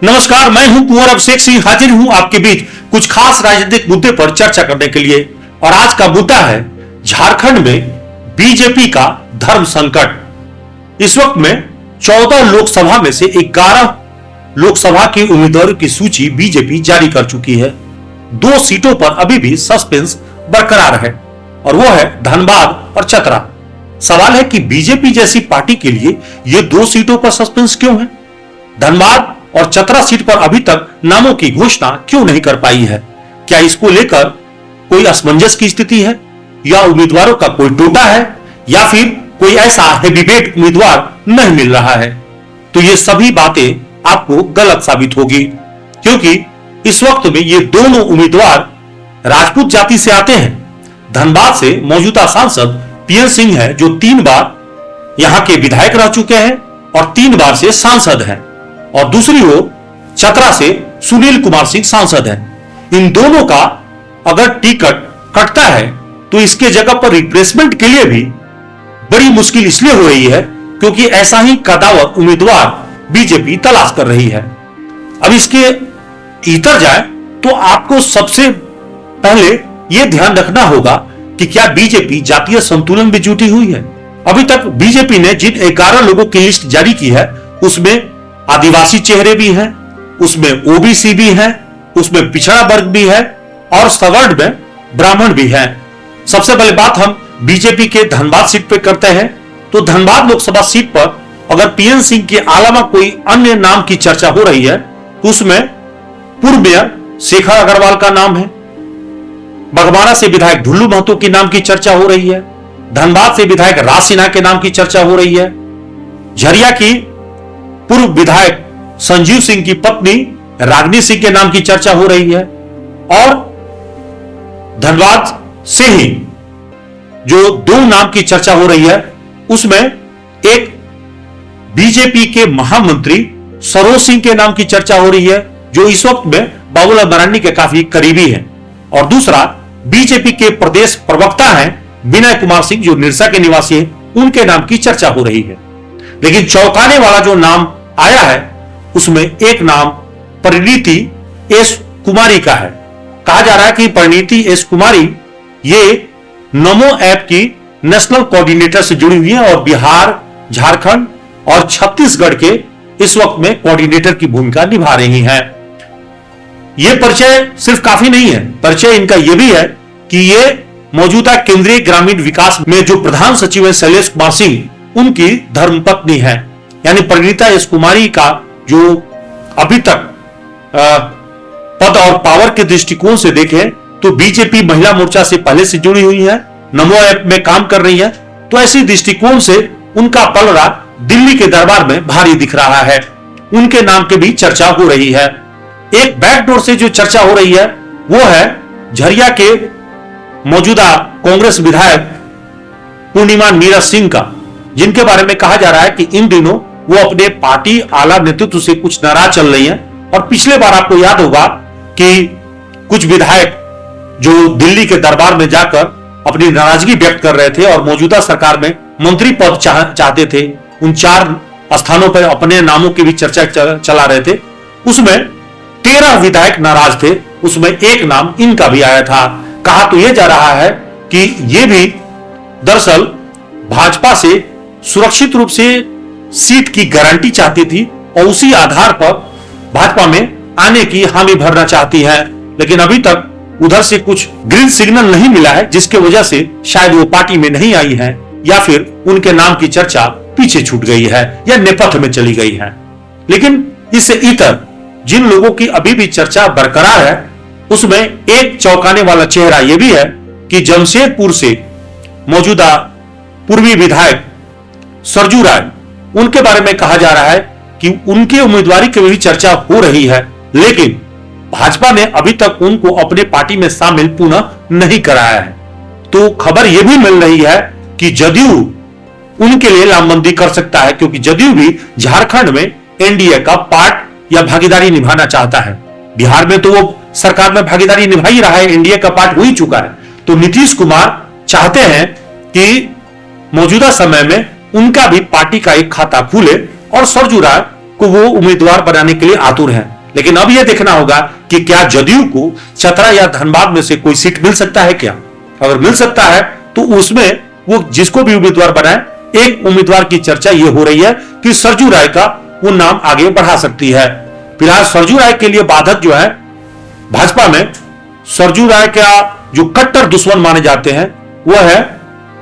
नमस्कार, मैं हूं कुंवर अभिषेक सिंह, हाजिर हूं आपके बीच कुछ खास राजनीतिक मुद्दे पर चर्चा करने के लिए। और आज का मुद्दा है झारखंड में बीजेपी का धर्म संकट। इस वक्त में 14 लोकसभा में से 11 लोकसभा के उम्मीदवारों की सूची बीजेपी जारी कर चुकी है। 2 सीटों पर अभी भी सस्पेंस बरकरार है और वो है धनबाद और चतरा। सवाल है कि बीजेपी जैसी पार्टी के लिए ये 2 सीटों पर सस्पेंस क्यों है? धनबाद और चतरा सीट पर अभी तक नामों की घोषणा क्यों नहीं कर पाई है? क्या इसको लेकर कोई असमंजस की स्थिति है, या उम्मीदवारों का कोई टोटा है, या फिर कोई ऐसा हेवीवेट उम्मीदवार नहीं मिल रहा है? तो ये सभी बातें आपको गलत साबित होगी, क्योंकि इस वक्त में ये दोनों उम्मीदवार राजपूत जाति से आते हैं। धनबाद से मौजूदा सांसद पीएन सिंह है, जो 3 बार यहां के विधायक रह चुके हैं और 3 बार से सांसद हैं। और दूसरी ओर चतरा से सुनील कुमार सिंह सांसद हैं। इन दोनों का अगर टिकट कटता है तो इसके जगह पर रिप्लेसमेंट के लिए भी बड़ी मुश्किल इसलिए हो रही है क्योंकि ऐसा ही कदावर उम्मीदवार बीजेपी तलाश कर रही है। अब इसके इतर जाए तो आपको सबसे पहले यह ध्यान रखना होगा कि क्या बीजेपी जातीय संतुलन में जुटी हुई है। अभी तक बीजेपी ने जिन 11 लोगों की लिस्ट जारी की है उसमें आदिवासी चेहरे भी हैं, उसमें ओबीसी भी हैं, उसमें पिछड़ा वर्ग भी है और सवर्ण में ब्राह्मण भी हैं। सबसे पहले बात हम बीजेपी के धनबाद सीट पे करते हैं। तो धनबाद लोकसभा सीट पर अगर पीएन सिंह के अलावा कोई अन्य नाम की चर्चा हो रही है तो उसमें पूर्व मेयर शेखर अग्रवाल का नाम है, बघमारा से विधायक ढुल्लू महतो के नाम की चर्चा हो रही है, धनबाद से विधायक राज सिन्हा के नाम की चर्चा हो रही है, झरिया की पूर्व विधायक संजीव सिंह की पत्नी रागिनी सिंह के नाम की चर्चा हो रही है, और धनबाद से ही जो 2 नाम की चर्चा हो रही है उसमें एक बीजेपी के महामंत्री सरोज सिंह के नाम की चर्चा हो रही है, जो इस वक्त में बाबूलाल मरांडी के काफी करीबी हैं, और दूसरा बीजेपी के प्रदेश प्रवक्ता हैं विनय कुमार सिंह, जो निरसा के निवासी हैं, उनके नाम की चर्चा हो रही है। लेकिन चौंकाने वाला जो नाम आया है उसमें एक नाम परिणीति एस कुमारी का है। कहा जा रहा है कि परिणीति एस कुमारी ये नमो ऐप की नेशनल कोऑर्डिनेटर से जुड़ी हुई है और बिहार, झारखंड और छत्तीसगढ़ के इस वक्त में कोऑर्डिनेटर की भूमिका निभा रही हैं। यह परिचय सिर्फ काफी नहीं है, परिचय इनका यह भी है कि ये मौजूदा केंद्रीय ग्रामीण विकास में जो प्रधान सचिव है शैलेश कुमार सिंह, उनकी धर्मपत्नी है। यानी परिणीता एस कुमारी का जो अभी तक पद और पावर के दृष्टिकोण से देखें तो बीजेपी महिला मोर्चा से पहले से जुड़ी हुई है, नमो ऐप में काम कर रही है, तो ऐसी दृष्टिकोण से उनका पलड़ा दिल्ली के दरबार में भारी दिख रहा है। उनके नाम की भी चर्चा हो रही है। एक बैकडोर से जो चर्चा हो रही है वो है झरिया के मौजूदा कांग्रेस विधायक पूर्णिमा नीरज सिंह का, जिनके बारे में कहा जा रहा है कि इन दिनों वो अपने पार्टी आला नेतृत्व से कुछ नाराज चल रही हैं। और पिछले बार आपको याद होगा कि कुछ विधायक जो दिल्ली के दरबार में जाकर अपनी नाराजगी व्यक्त कर रहे थे और मौजूदा सरकार में मंत्री पद चाहते थे, उन 4 स्थानों पर अपने नामों की भी चर्चा चला रहे थे। उसमें 13 विधायक नाराज थे, उसमें एक नाम इनका भी आया था। कहा तो यह जा रहा है कि यह भी दरअसल भाजपा से सुरक्षित रूप से सीट की गारंटी चाहती थी और उसी आधार पर भाजपा में आने की हामी भरना चाहती है। लेकिन अभी तक उधर से कुछ ग्रीन सिग्नल नहीं मिला है, जिसके वजह से शायद वो पार्टी में नहीं आई है, या फिर उनके नाम की चर्चा पीछे छूट गई है या नेपथ्य में चली गई है। लेकिन इससे इतर जिन लोगों की अभी भी चर्चा बरकरार है उसमें एक चौंकाने वाला चेहरा यह भी है कि जमशेदपुर से मौजूदा पूर्वी विधायक सरजू राय, उनके बारे में कहा जा रहा है कि उनकी उम्मीदवारी की भी चर्चा हो रही है, लेकिन भाजपा ने अभी तक उनको अपने पार्टी में शामिल पुनः नहीं कराया है। तो खबर यह भी मिल रही है कि जदयू उनके लिए लामबंदी कर सकता है, क्योंकि जदयू भी झारखंड में एनडीए का पार्ट या भागीदारी निभाना चाहता है। बिहार में तो वो सरकार में भागीदारी निभा ही रहा है, एनडीए का पार्ट हो ही चुका है। तो नीतीश कुमार चाहते हैं कि मौजूदा समय में उनका भी पार्टी का एक खाता खुले और सरजू राय को वो उम्मीदवार बनाने के लिए आतुर हैं। लेकिन अब यह देखना होगा कि क्या जदयू को चतरा या धनबाद में से कोई सीट मिल सकता है क्या। अगर मिल सकता है तो उसमें वो जिसको भी उम्मीदवार बनाए, एक उम्मीदवार की चर्चा ये हो रही है कि सरजू राय का वो नाम आगे बढ़ा सकती है। फिलहाल सरजू राय के लिए बाधक जो है भाजपा में, सरजू राय का जो कट्टर दुश्मन माने जाते हैं वह है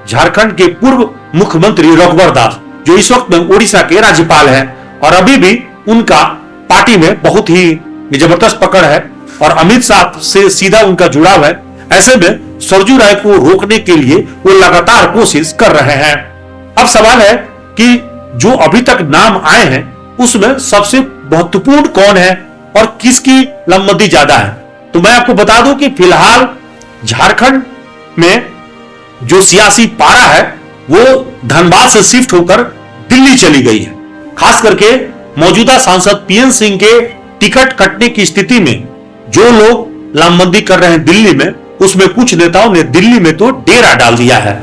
झारखंड के पूर्व मुख्यमंत्री रघुवर दास, जो इस वक्त में ओडिशा के राज्यपाल हैं और अभी भी उनका पार्टी में बहुत ही जबरदस्त पकड़ है और अमित शाह से सीधा उनका जुड़ाव है। ऐसे में सरजू राय को रोकने के लिए वो लगातार कोशिश कर रहे हैं। अब सवाल है कि जो अभी तक नाम आए हैं उसमें सबसे महत्वपूर्ण कौन है और किसकी लंबदी ज्यादा है। तो मैं आपको बता दूं कि फिलहाल झारखंड में जो सियासी पारा है वो धनबाद से शिफ्ट होकर दिल्ली चली गई है। खास करके मौजूदा सांसद पीएन सिंह के टिकट कटने की स्थिति में जो लोग लामबंदी कर रहे हैं दिल्ली में, उसमें कुछ नेताओं ने दिल्ली में तो डेरा डाल दिया है।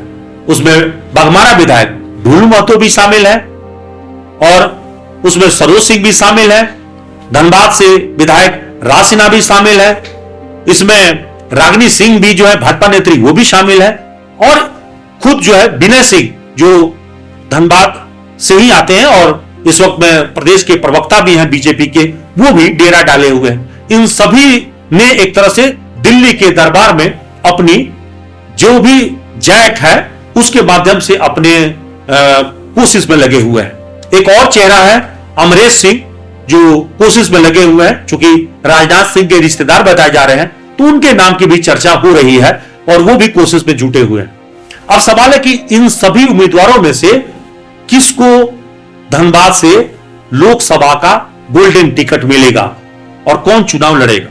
उसमें बाघमारा विधायक ढूलू महतो भी शामिल है और उसमें सरोज सिंह भी शामिल है, धनबाद से विधायक राज सिन्हा भी शामिल है, इसमें रागिनी सिंह भी जो है भाजपा नेत्री वो भी शामिल है और खुद जो है विनय सिंह जो धनबाद से ही आते हैं और इस वक्त में प्रदेश के प्रवक्ता भी हैं बीजेपी के, वो भी डेरा डाले हुए हैं। इन सभी ने एक तरह से दिल्ली के दरबार में अपनी जो भी जैक है उसके माध्यम से अपने कोशिश में लगे हुए हैं। एक और चेहरा है अमरेश सिंह जो कोशिश में लगे हुए हैं, चूंकि राजनाथ सिंह के रिश्तेदार बताए जा रहे हैं तो उनके नाम की भी चर्चा हो रही है और वो भी कोशिश में जुटे हुए हैं। अब सवाल है कि इन सभी उम्मीदवारों में से किसको धनबाद से लोकसभा का गोल्डन टिकट मिलेगा और कौन चुनाव लड़ेगा।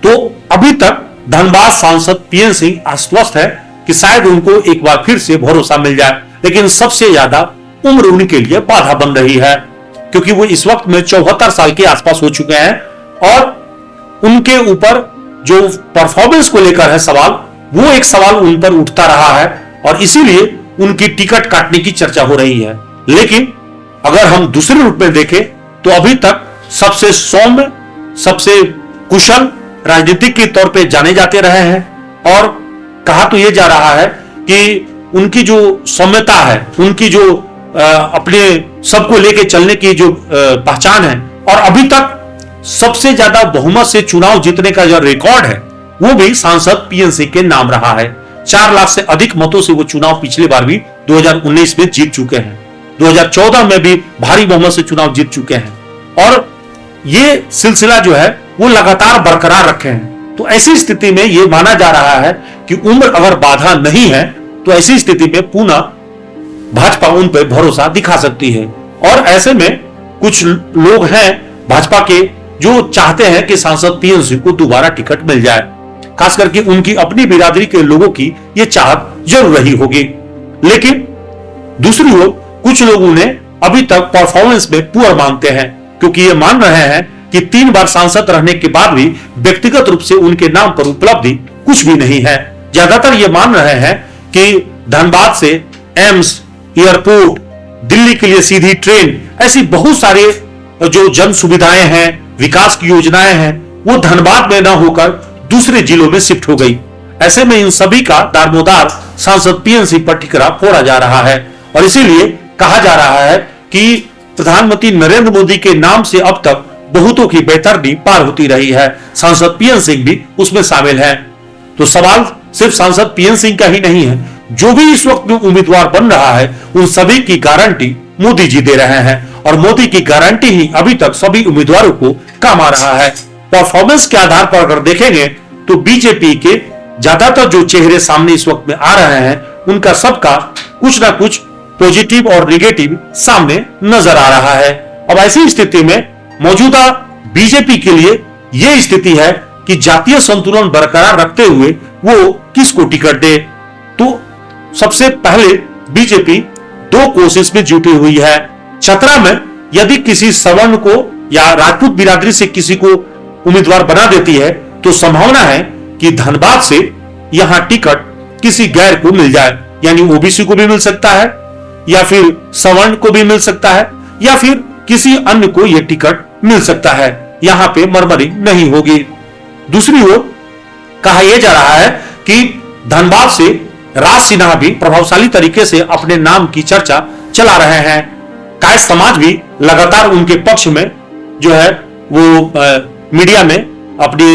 तो अभी तक धनबाद सांसद पीएन सिंह आश्वस्त है कि शायद उनको एक बार फिर से भरोसा मिल जाए, लेकिन सबसे ज्यादा उम्र उनके लिए बाधा बन रही है क्योंकि वो इस वक्त में 74 साल के आसपास हो चुके हैं और उनके ऊपर जो परफॉर्मेंस को लेकर है सवाल, वो एक सवाल उन पर उठता रहा है और इसीलिए उनकी टिकट काटने की चर्चा हो रही है। लेकिन अगर हम दूसरे रूप में देखें तो अभी तक सबसे सौम्य, सबसे कुशल राजनीतिक के तौर पे जाने जाते रहे हैं और कहा तो यह जा रहा है कि उनकी जो सौम्यता है, उनकी जो अपने सबको लेके चलने की जो पहचान है और अभी तक सबसे ज्यादा बहुमत से चुनाव जीतने का जो रिकॉर्ड है वो भी सांसद पीएन सिंह के नाम रहा है। 4 लाख से अधिक मतों से वो चुनाव पिछली बार भी 2019 में जीत चुके हैं, 2014 में भी भारी बहुमत से चुनाव जीत चुके हैं और ये सिलसिला जो है वो लगातार बरकरार रखे हैं। तो ऐसी स्थिति में ये माना जा रहा है कि उम्र अगर बाधा नहीं है तो ऐसी स्थिति में पुनः भाजपा उन पर भरोसा दिखा सकती है और ऐसे में कुछ लोग हैं भाजपा के जो चाहते हैं कि सांसद पीएन सिंह को दोबारा टिकट मिल जाए। खास करके उनकी अपनी बिरादरी के लोगों की यह चाहत जरूर रही होगी। लेकिन दूसरी ओर कुछ लोग उन्हें अभी तक परफॉर्मेंस में पुअर मानते हैं क्योंकि ये मान रहे हैं कि 3 बार सांसद रहने के बाद भी व्यक्तिगत रूप से उनके नाम पर उपलब्धि कुछ भी नहीं है। ज्यादातर ये मान रहे हैं कि धनबाद से एम्स, एयरपोर्ट, दिल्ली के लिए सीधी ट्रेन, ऐसी बहुत सारे जो जन सुविधाएं हैं, विकास की योजनाएं हैं, वो धनबाद में ना होकर दूसरे जिलों में शिफ्ट हो गई। ऐसे में इन सभी का दारोमदार सांसद पीएन सिंह पर ठिकरा फोड़ा जा रहा है और इसीलिए कहा जा रहा है कि प्रधानमंत्री नरेंद्र मोदी के नाम से अब तक बहुतों की बेतरनी पार होती रही है। सांसद पीएन सिंह भी उसमें शामिल है। तो सवाल सिर्फ सांसद पीएन सिंह का ही नहीं है, जो भी इस वक्त में उम्मीदवार बन रहा है उन सभी की गारंटी मोदी जी दे रहे हैं और मोदी की गारंटी ही अभी तक सभी उम्मीदवारों को काम आ रहा है। परफॉर्मेंस के आधार पर अगर देखेंगे तो बीजेपी के ज्यादातर जो चेहरे सामने इस वक्त में आ रहे हैं उनका सबका कुछ ना कुछ पॉजिटिव और नेगेटिव सामने नजर आ रहा है। अब ऐसी स्थिति में मौजूदा बीजेपी के लिए यह स्थिति है कि जातीय संतुलन बरकरार रखते हुए वो किसको टिकट दे। तो सबसे पहले बीजेपी 2 कोशिश में जुटी हुई है। चतरा में यदि किसी सवर्ण को या राजपूत बिरादरी से किसी को उम्मीदवार बना देती है तो संभावना है कि धनबाद से यहां टिकट किसी गैर को मिल जाए, यानी ओबीसी को भी मिल सकता है या फिर सवर्ण को भी मिल सकता है या फिर किसी अन्य को यह टिकट मिल सकता है, यहां पे मरमरिंग नहीं होगी। दूसरी ओर कहा यह जा रहा है कि धनबाद से राज सिन्हा भी प्रभावशाली तरीके से अपने नाम की चर्चा चला रहे हैं। कायस्थ समाज भी लगातार उनके पक्ष में जो है वो मीडिया में अपनी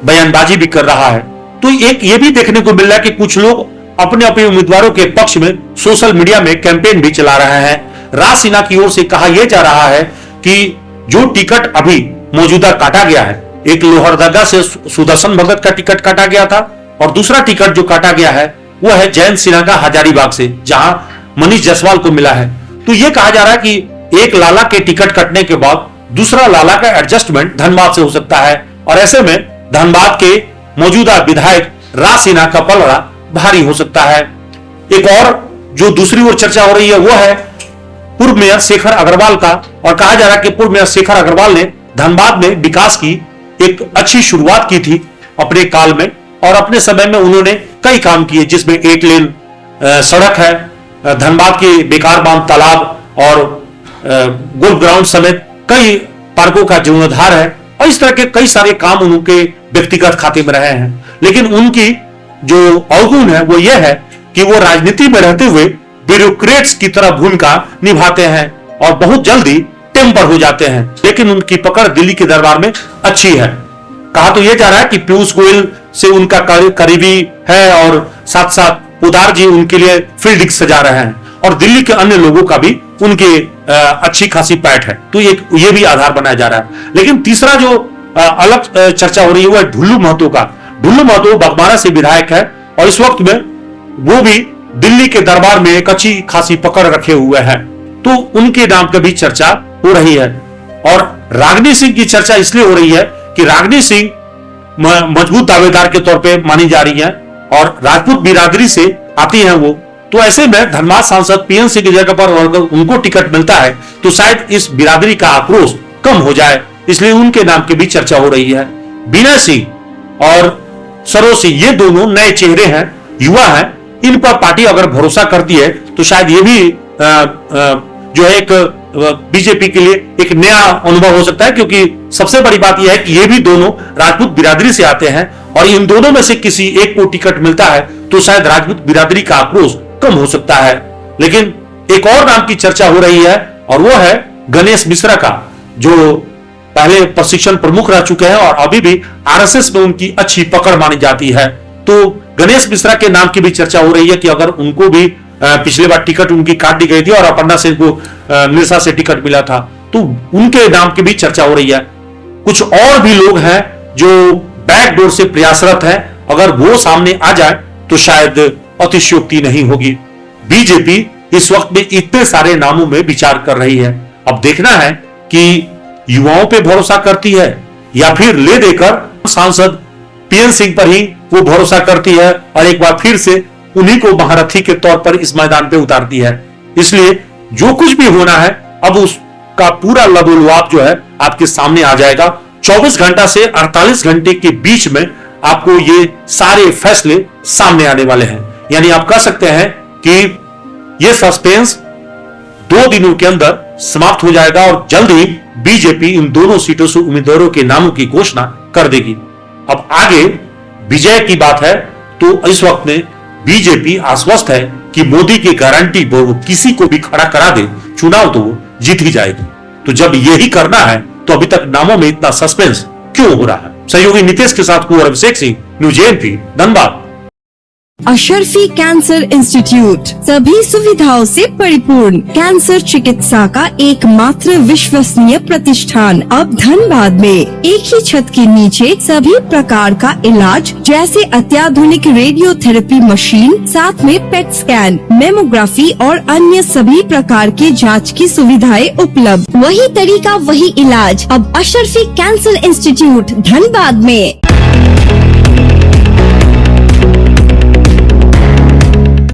बयानबाजी भी कर रहा है। तो एक ये भी देखने को मिल रहा है कि कुछ लोग अपने अपने उम्मीदवारों के पक्ष में सोशल मीडिया में कैंपेन भी चला रहे हैं। राज सिन्हा की ओर से कहा यह जा रहा है कि जो टिकट अभी मौजूदा काटा गया है, एक लोहरदगा से सुदर्शन भगत का टिकट काटा गया था और दूसरा टिकट जो काटा गया है वो है जयंत सिन्हा का हजारीबाग से, जहां मनीष जायसवाल को मिला है। तो यह कहा जा रहा है कि एक लाला के टिकट कटने के बाद दूसरा लाला का एडजस्टमेंट धनबाद से हो सकता है और ऐसे में धनबाद के मौजूदा विधायक राज सिन्हा का पलड़ा भारी हो सकता है। एक और जो दूसरी ओर चर्चा हो रही है वो है पूर्व मेयर शेखर अग्रवाल का, और कहा जा रहा है कि पूर्व मेयर शेखर अग्रवाल ने धनबाद में विकास की एक अच्छी शुरुआत की थी अपने काल में, और अपने समय में उन्होंने कई काम किए, जिसमें 8 लेन सड़क है, धनबाद के बेकार बांध तालाब और गोल्फ ग्राउंड समेत कई पार्कों का जीर्णोद्धार है, और इस तरह के कई सारे काम उनके व्यक्तिगत खाते में रहे हैं। लेकिन उनकी जो अवगुण है वो यह है कि वो राजनीति में रहते हुए ब्यूरोक्रेट्स की तरह भूमिका निभाते हैं और बहुत जल्दी टेम्पर हो जाते हैं, लेकिन उनकी पकड़ दिल्ली के दरबार में अच्छी है। कहा तो यह जा रहा है कि पीयूष गोयल से उनका करीबी है और साथ साथ उदार जी उनके लिए फील्ड सजा रहे हैं और दिल्ली के अन्य लोगों का भी उनके अच्छी खासी पैठ है, तो ये भी आधार बनाया जा रहा है। लेकिन तीसरा जो अलग चर्चा हो रही है वो है ढुल्लू महतो का। ढुल्लू महतो बगमारा से विधायक है और इस वक्त में वो भी दिल्ली के दरबार में एक अच्छी खासी पकड़ रखे हुए हैं, तो उनके नाम की भी चर्चा हो रही है। और रागिनी सिंह की चर्चा इसलिए हो रही है कि रागिनी सिंह मजबूत दावेदार के तौर पे मानी जा रही है और राजपूत बिरादरी से आती हैं वो, तो ऐसे में धनबाद सांसद पीएन सिंह की जगह पर अगर उनको टिकट मिलता है तो शायद इस बिरादरी का आक्रोश कम हो जाए, इसलिए उनके नाम की भी चर्चा हो रही है। विनय सिंह और सरोज सिंह ये दोनों नए चेहरे हैं, युवा हैं, इन पर पार्टी अगर भरोसा करती है तो शायद ये भी जो है एक बीजेपी के लिए एक नया अनुभव हो सकता है, क्योंकि सबसे बड़ी बात यह है कि ये भी दोनों राजपूत बिरादरी से आते हैं और इन दोनों में से किसी एक को टिकट मिलता है तो शायद राजपूत बिरादरी का आक्रोश कम हो सकता है। लेकिन एक और नाम की चर्चा हो रही है और वो है गणेश मिश्रा का, जो पहले प्रशिक्षण प्रमुख रह चुके हैं और अभी भी आरएसएस में उनकी अच्छी पकड़ मानी जाती है। तो गणेश मिश्रा के नाम की भी चर्चा हो रही है कि अगर उनको भी पिछले बार टिकट उनकी काट दी गई थी और अपर्णा सिंह को निरसा से टिकट मिला था, तो उनके नाम की भी चर्चा हो रही है। कुछ और भी लोग हैं जो बैकडोर से प्रयासरत हैं, अगर वो सामने आ जाए तो शायद अतिशयोक्ति नहीं होगी। बीजेपी इस वक्त में इतने सारे नामों में विचार कर रही है, अब देखना है कि युवाओं पे भरोसा करती है या फिर ले देकर सांसद पीएन सिंह पर ही वो भरोसा करती है और एक बार फिर से उन्हीं को महारथी के तौर पर इस मैदान पे उतारती है। इसलिए जो कुछ भी होना है अब उसका पूरा लबोलुआब जो है आपके सामने आ जाएगा। 24 घंटा से 48 घंटे के बीच में आपको ये सारे फैसले सामने आने वाले हैं। यानी आप कह सकते हैं कि ये सस्पेंस 2 दिनों के अंदर समाप्त हो जाएगा और जल्द ही बीजेपी इन दोनों सीटों से उम्मीदवारों के नामों की घोषणा कर देगी। अब आगे विजय की बात है तो इस वक्त में बीजेपी आश्वस्त है कि मोदी की गारंटी वो किसी को भी खड़ा करा दे, चुनाव तो वो जीत ही जाएगी। तो जब यही करना है तो अभी तक नामों में इतना सस्पेंस क्यों हो रहा है? सहयोगी नितेश के साथ Kunwar Abhishek Singh, news ANP, Dhanbad. Ashrafi cancer institute सभी सुविधाओं से परिपूर्ण कैंसर चिकित्सा का एकमात्र विश्वसनीय प्रतिष्ठान अब धनबाद में एक ही छत के नीचे सभी प्रकार का इलाज जैसे अत्याधुनिक रेडियोथेरेपी मशीन, साथ में पेट स्कैन, मेमोग्राफी और अन्य सभी प्रकार की जांच की सुविधाएं उपलब्ध। वही तरीका वही इलाज अब अशरफी कैंसर इंस्टीट्यूट धनबाद में।